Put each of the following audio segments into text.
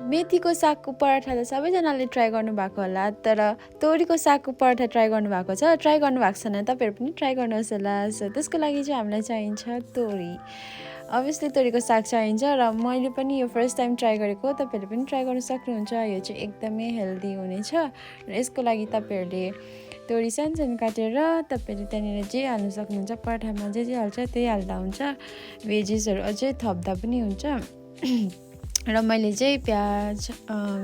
मेथीको सागको पराठा त सबैजनाले ट्राई गर्नुभएको होला, तर तोरीको सागको पराठा ट्राई गर्नुभएको छ? ट्राई गर्नुभएको छैन तपाईँहरू पनि ट्राई गर्नुहोस् होला। सो त्यसको लागि चाहिँ हामीलाई चाहिन्छ तोरी। अभियसली तोरीको साग चाहिन्छ र मैले पनि यो फर्स्ट टाइम ट्राई गरेको, तपाईँहरूले पनि ट्राई गर्न सक्नुहुन्छ। यो चाहिँ एकदमै हेल्दी हुनेछ र यसको लागि तपाईँहरूले तोरी सानो काटेर तपाईँले त्यहाँनिर जे हाल्नु सक्नुहुन्छ, पराठामा जे हाल्छ त्यही हाल्दा हुन्छ। भेजिसहरू अझै थप्दा पनि हुन्छ। र मैले चाहिँ प्याज,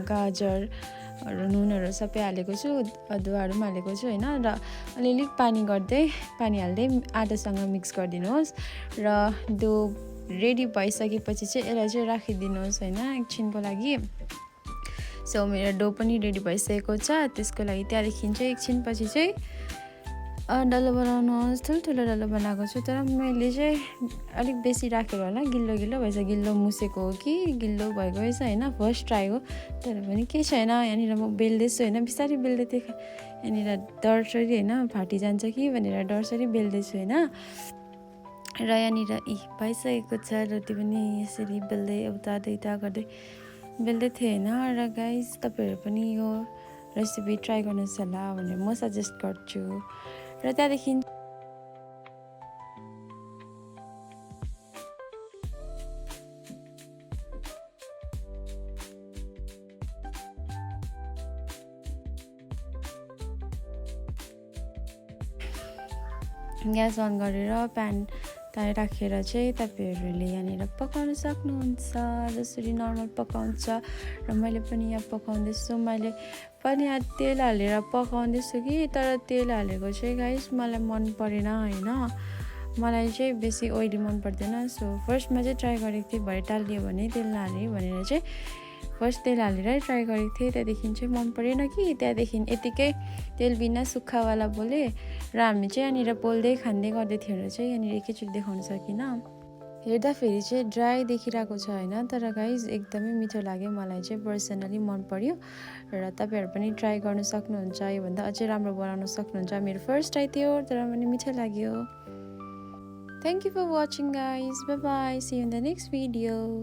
गाजरहरू, नुनहरू सबै हालेको छु, अदुवाहरू पनि हालेको छु होइन। र अलिअलि पानी हाल्दै आटासँग मिक्स गरिदिनुहोस् र त्यो रेडी भइसकेपछि चाहिँ यसलाई चाहिँ राखिदिनुहोस् होइन एकछिनको लागि। सो मेरो डो पनि रेडी भइसकेको छ। त्यसको लागि त्यहाँदेखि चाहिँ एकछिनपछि चाहिँ डल्लो बनाउनुहोस्। ठुल्ठुलो डल्लो बनाएको छु, तर मैले चाहिँ अलिक बेसी राखेर होला, गिल्लो भएछ। गिल्लो मुसेको हो कि गिल्लो भएको रहेछ होइन, फर्स्ट ट्राई हो। तर पनि केही छैन, यहाँनिर म बेल्दैछु होइन, बिस्तारै बेल्दै थिएँ। यहाँनिर डरसरी होइन फाटिजान्छ कि भनेर डरसरी बेल्दैछु होइन। र यहाँनिर भइसकेको छ रोटी पनि। यसरी बेल्दै उता गर्दै बेल्दै थिएँ होइन। र गाइस तपाईँहरू पनि यो रेसिपी ट्राई गर्नुहोस् होला भनेर म सजेस्ट गर्छु। र त्यहाँदेखि ग्यास अन गरेर प्यान राखेर चाहिँ तपाईँहरूले यहाँनिर पकाउन सक्नुहुन्छ, जसरी नर्मल पकाउँछ। र मैले पनि यहाँ पकाउँदैछु। मैले पनि यहाँ तेल हालेर पकाउँदैछु कि, तर तेल हालेको चाहिँ गाइस मलाई मन परेन होइन। मलाई चाहिँ बेसी ओइली मन पर्दैन। सो फर्स्टमा चाहिँ ट्राई गरेको थिएँ, भरे टालियो भने तेल नहाले भनेर चाहिँ फर्स्ट तेल हालेरै ट्राई गरेको थिएँ। त्यहाँदेखि चाहिँ मन परेन कि, त्यहाँदेखि यतिकै तेल बिना सुक्खावाला बोलेँ र हामी चाहिँ यहाँनिर पोल्दै खाँदै गर्दै थियो र चाहिँ यहाँनिर एकैचोटि देखाउन सकिनँ। हेर्दाखेरि चाहिँ ड्राई देखिरहेको छ होइन, तर गाइज एकदमै मिठो लाग्यो। मलाई चाहिँ पर्सनली मन पर्यो र तपाईँहरू पनि ट्राई गर्न सक्नुहुन्छ। योभन्दा अझै राम्रो बनाउन सक्नुहुन्छ। मेरो फर्स्ट ट्राई थियो, तर पनि मिठो लाग्यो। Thank you for watching guys. Bye bye, see you in the next video.